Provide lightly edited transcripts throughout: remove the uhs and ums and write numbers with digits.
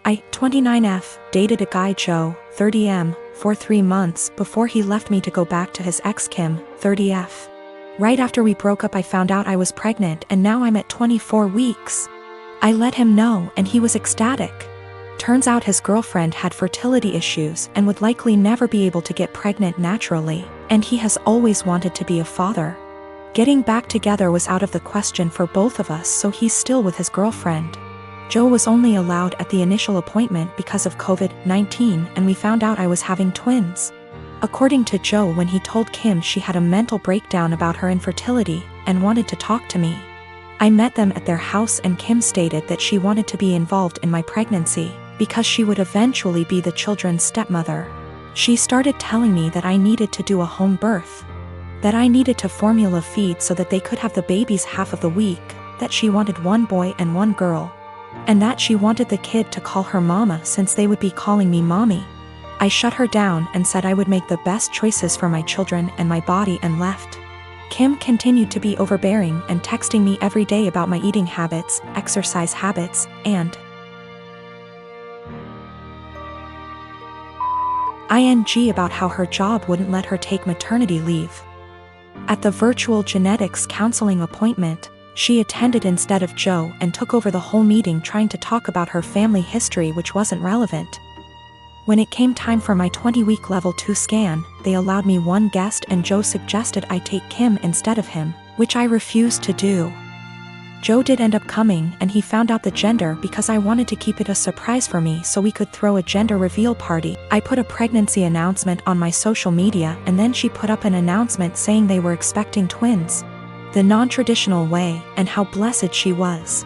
I, 29F, dated a guy Joe, 30M, for 3 months before he left me to go back to his ex Kim, 30F. Right after we broke up I found out I was pregnant and now I'm at 24 weeks. I let him know and he was ecstatic. Turns out his girlfriend had fertility issues and would likely never be able to get pregnant naturally, and he has always wanted to be a father. Getting back together was out of the question for both of us, so he's still with his girlfriend. Joe was only allowed at the initial appointment because of COVID-19, and we found out I was having twins. According to Joe, when he told Kim, she had a mental breakdown about her infertility and wanted to talk to me. I met them at their house and Kim stated that she wanted to be involved in my pregnancy because she would eventually be the children's stepmother. She started telling me that I needed to do a home birth, that I needed to formula feed so that they could have the babies half of the week, that she wanted 1 boy and 1 girl, and that she wanted the kid to call her mama since they would be calling me mommy. I shut her down and said I would make the best choices for my children and my body and left. Kim continued to be overbearing and texting me every day about my eating habits, exercise habits, and ing about how her job wouldn't let her take maternity leave. At the virtual genetics counseling appointment, she attended instead of Joe and took over the whole meeting trying to talk about her family history, which wasn't relevant. When it came time for my 20-week level 2 scan, they allowed me 1 guest and Joe suggested I take Kim instead of him, which I refused to do. Joe did end up coming and he found out the gender because I wanted to keep it a surprise for me so we could throw a gender reveal party. I put a pregnancy announcement on my social media and then she put up an announcement saying they were expecting twins, the non-traditional way, and how blessed she was.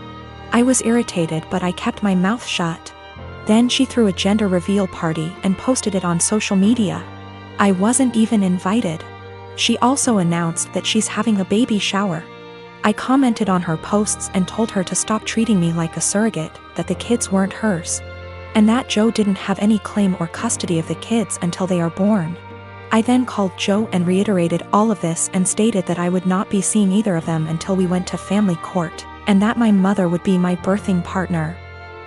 I was irritated but I kept my mouth shut. Then she threw a gender reveal party and posted it on social media. I wasn't even invited. She also announced that she's having a baby shower. I commented on her posts and told her to stop treating me like a surrogate, that the kids weren't hers, and that Joe didn't have any claim or custody of the kids until they are born. I then called Joe and reiterated all of this and stated that I would not be seeing either of them until we went to family court, and that my mother would be my birthing partner.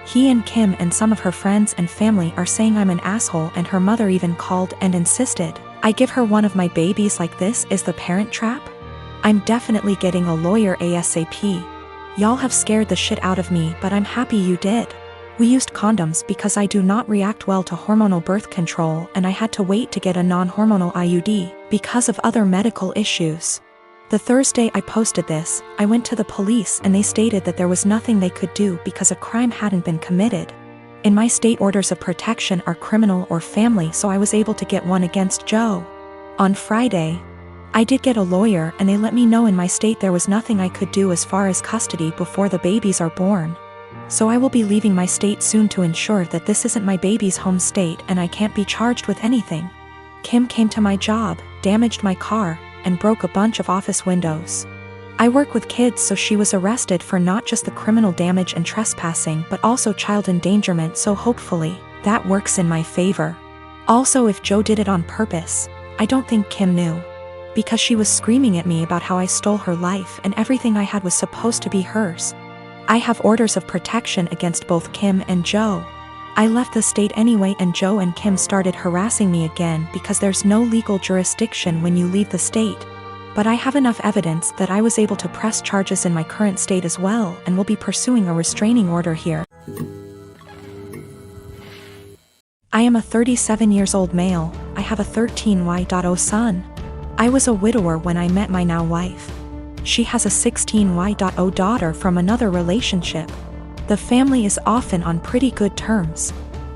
He and Kim and some of her friends and family are saying I'm an asshole, and her mother even called and insisted I give her one of my babies. Like, this is the Parent Trap? I'm definitely getting a lawyer ASAP. Y'all have scared the shit out of me, but I'm happy you did. We used condoms because I do not react well to hormonal birth control, and I had to wait to get a non-hormonal IUD because of other medical issues. The Thursday I posted this, I went to the police and they stated that there was nothing they could do because a crime hadn't been committed. In my state, orders of protection are criminal or family, so I was able to get one against Joe. On Friday, I did get a lawyer and they let me know in my state there was nothing I could do as far as custody before the babies are born. So I will be leaving my state soon to ensure that this isn't my baby's home state and I can't be charged with anything. Kim came to my job, damaged my car, and broke a bunch of office windows. I work with kids, so she was arrested for not just the criminal damage and trespassing but also child endangerment, so hopefully that works in my favor. Also, if Joe did it on purpose, I don't think Kim knew, because she was screaming at me about how I stole her life and everything I had was supposed to be hers. I have orders of protection against both Kim and Joe. I left the state anyway and Joe and Kim started harassing me again because there's no legal jurisdiction when you leave the state. But I have enough evidence that I was able to press charges in my current state as well and will be pursuing a restraining order here. I am a 37 years old male. I have a 13Y.0 son. I was a widower when I met my now wife. She has a 16Y.0 daughter from another relationship. The family is often on pretty good terms.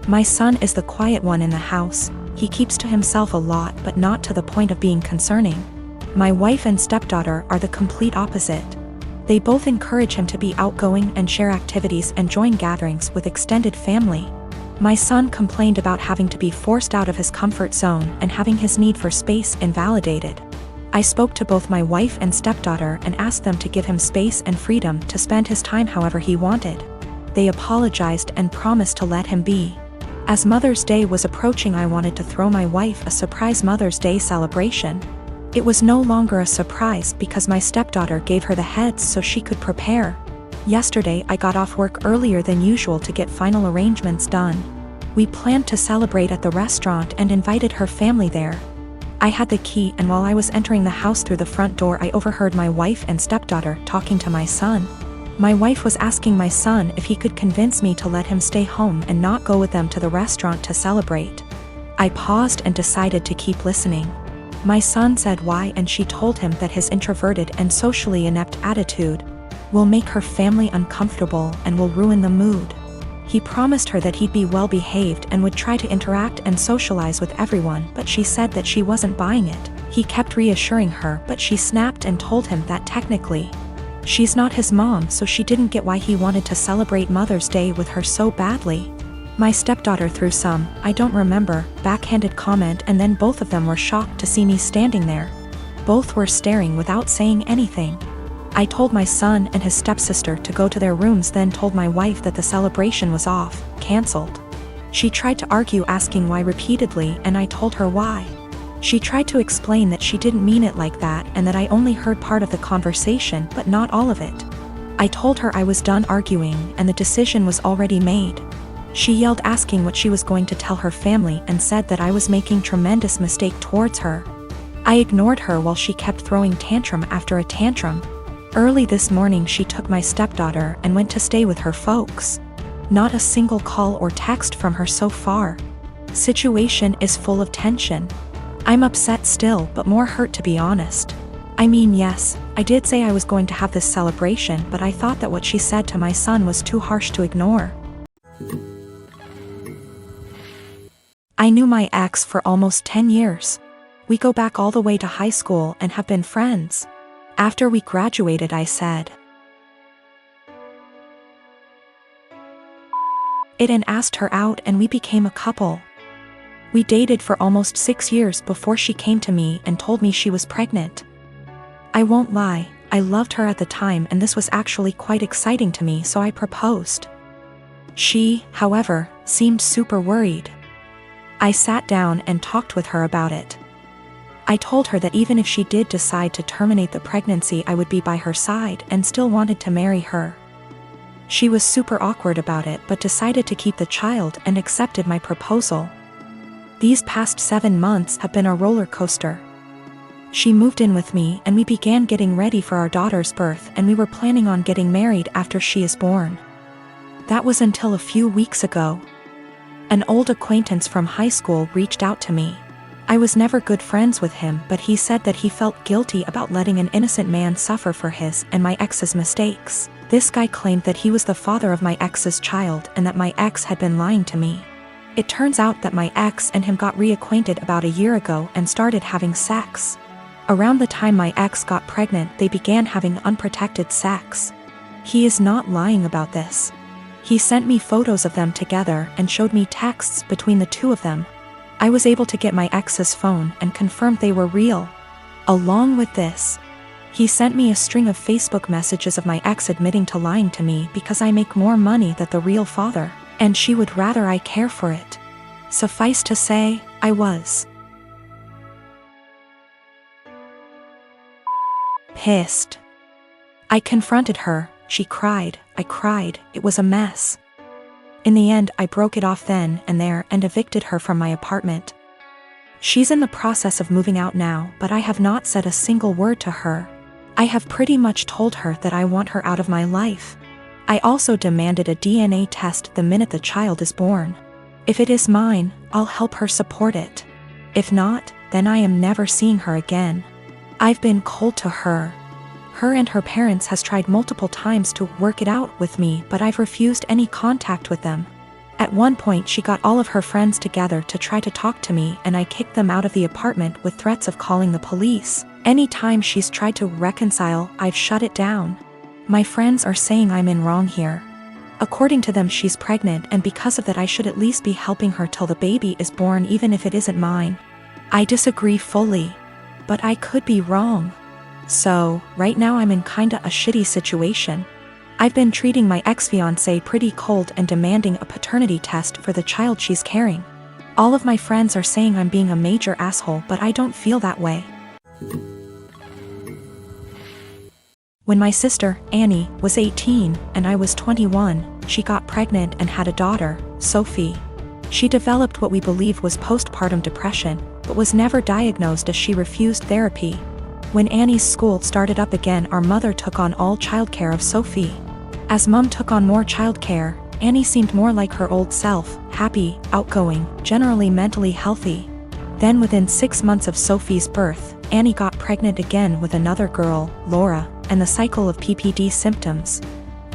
My son is the quiet one in the house. He keeps to himself a lot but not to the point of being concerning. My wife and stepdaughter are the complete opposite. They both encourage him to be outgoing and share activities and join gatherings with extended family. My son complained about having to be forced out of his comfort zone and having his need for space invalidated. I spoke to both my wife and stepdaughter and asked them to give him space and freedom to spend his time however he wanted. They apologized and promised to let him be. As Mother's Day was approaching, I wanted to throw my wife a surprise Mother's Day celebration. It was no longer a surprise because my stepdaughter gave her the heads so she could prepare. Yesterday I got off work earlier than usual to get final arrangements done. We planned to celebrate at the restaurant and invited her family there. I had the key, and while I was entering the house through the front door, I overheard my wife and stepdaughter talking to my son. My wife was asking my son if he could convince me to let him stay home and not go with them to the restaurant to celebrate. I paused and decided to keep listening. My son said why, and she told him that his introverted and socially inept attitude will make her family uncomfortable and will ruin the mood. He promised her that he'd be well behaved and would try to interact and socialize with everyone, but she said that she wasn't buying it. He kept reassuring her, but she snapped and told him that technically she's not his mom, so she didn't get why he wanted to celebrate Mother's Day with her so badly. My stepdaughter threw some, I don't remember, backhanded comment, and then both of them were shocked to see me standing there. Both were staring without saying anything. I told my son and his stepsister to go to their rooms, then told my wife that the celebration was off, cancelled. She tried to argue, asking why repeatedly, and I told her why. She tried to explain that she didn't mean it like that and that I only heard part of the conversation but not all of it. I told her I was done arguing and the decision was already made. She yelled, asking what she was going to tell her family, and said that I was making tremendous mistake towards her. I ignored her while she kept throwing tantrum after a tantrum. Early this morning she took my stepdaughter and went to stay with her folks. Not a single call or text from her so far. Situation is full of tension. I'm upset still, but more hurt, to be honest. I mean, yes, I did say I was going to have this celebration, but I thought that what she said to my son was too harsh to ignore. I knew my ex for almost 10 years. We go back all the way to high school and have been friends. After we graduated, I said it and asked her out, and we became a couple. We dated for almost 6 years before she came to me and told me she was pregnant. I won't lie, I loved her at the time, and this was actually quite exciting to me, so I proposed. She, however, seemed super worried. I sat down and talked with her about it. I told her that even if she did decide to terminate the pregnancy, I would be by her side and still wanted to marry her. She was super awkward about it, but decided to keep the child and accepted my proposal. These past 7 months have been a roller coaster. She moved in with me and we began getting ready for our daughter's birth, and we were planning on getting married after she is born. That was until a few weeks ago. An old acquaintance from high school reached out to me. I was never good friends with him, but he said that he felt guilty about letting an innocent man suffer for his and my ex's mistakes. This guy claimed that he was the father of my ex's child and that my ex had been lying to me. It turns out that my ex and him got reacquainted about a year ago and started having sex. Around the time my ex got pregnant, they began having unprotected sex. He is not lying about this. He sent me photos of them together and showed me texts between the two of them. I was able to get my ex's phone and confirmed they were real. Along with this, he sent me a string of Facebook messages of my ex admitting to lying to me because I make more money than the real father, and she would rather I care for it. Suffice to say, I was pissed. I confronted her, she cried, I cried, it was a mess. In the end, I broke it off then and there and evicted her from my apartment. She's in the process of moving out now, but I have not said a single word to her. I have pretty much told her that I want her out of my life. I also demanded a DNA test the minute the child is born. If it is mine, I'll help her support it. If not, then I am never seeing her again. I've been cold to her. Her and her parents has tried multiple times to work it out with me, but I've refused any contact with them. At one point she got all of her friends together to try to talk to me, and I kicked them out of the apartment with threats of calling the police. Anytime she's tried to reconcile, I've shut it down. My friends are saying I'm in wrong here. According to them, she's pregnant, and because of that I should at least be helping her till the baby is born, even if it isn't mine. I disagree fully, but I could be wrong. So, right now I'm in kinda a shitty situation. I've been treating my ex-fiancé pretty cold and demanding a paternity test for the child she's carrying. All of my friends are saying I'm being a major asshole, but I don't feel that way. When my sister, Annie, was 18 and I was 21, she got pregnant and had a daughter, Sophie. She developed what we believe was postpartum depression, but was never diagnosed as she refused therapy. When Annie's school started up again, our mother took on all childcare of Sophie. As Mum took on more childcare, Annie seemed more like her old self, happy, outgoing, generally mentally healthy. Then within 6 months of Sophie's birth, Annie got pregnant again with another girl, Laura, and the cycle of PPD symptoms.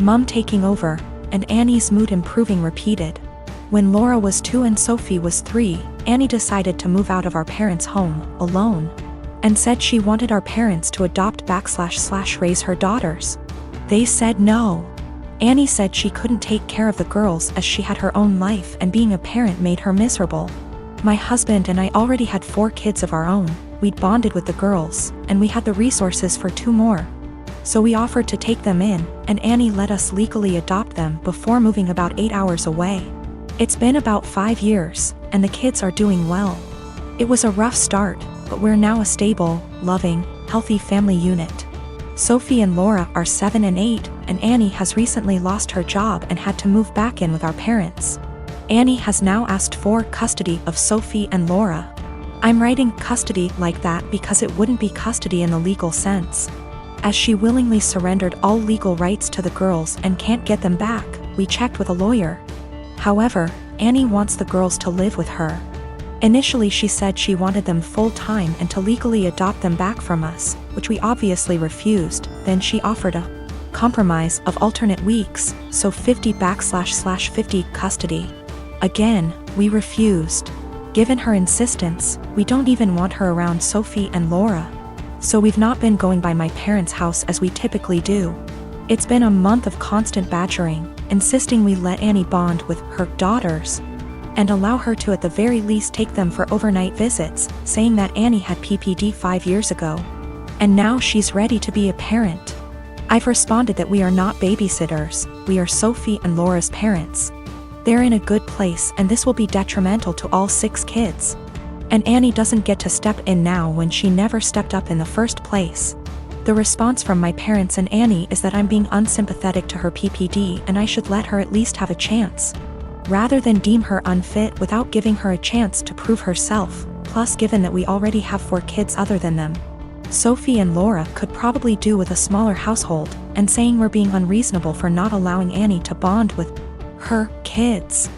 Mum taking over, and Annie's mood improving repeated. When Laura was 2 and Sophie was 3, Annie decided to move out of our parents' home, alone, and said she wanted our parents to adopt/raise her daughters. They said no. Annie said she couldn't take care of the girls as she had her own life and being a parent made her miserable. My husband and I already had 4 kids of our own, we'd bonded with the girls, and we had the resources for 2 more. So we offered to take them in, and Annie let us legally adopt them before moving about 8 hours away. It's been about 5 years, and the kids are doing well. It was a rough start, but we're now a stable, loving, healthy family unit. Sophie and Laura are 7 and 8, and Annie has recently lost her job and had to move back in with our parents. Annie has now asked for custody of Sophie and Laura. I'm writing custody like that because it wouldn't be custody in the legal sense. As she willingly surrendered all legal rights to the girls and can't get them back, we checked with a lawyer. However, Annie wants the girls to live with her. Initially she said she wanted them full-time and to legally adopt them back from us, which we obviously refused. Then she offered a compromise of alternate weeks, so 50//50 custody. Again, we refused. Given her insistence, we don't even want her around Sophie and Laura. So we've not been going by my parents' house as we typically do. It's been a month of constant badgering, insisting we let Annie bond with her daughters and allow her to at the very least take them for overnight visits, saying that Annie had PPD 5 years ago. And now she's ready to be a parent. I've responded that we are not babysitters, we are Sophie and Laura's parents. They're in a good place and this will be detrimental to all 6 kids. And Annie doesn't get to step in now when she never stepped up in the first place. The response from my parents and Annie is that I'm being unsympathetic to her PPD and I should let her at least have a chance, rather than deem her unfit without giving her a chance to prove herself, plus given that we already have 4 kids other than them. Sophie and Laura could probably do with a smaller household, and saying we're being unreasonable for not allowing Annie to bond with her kids.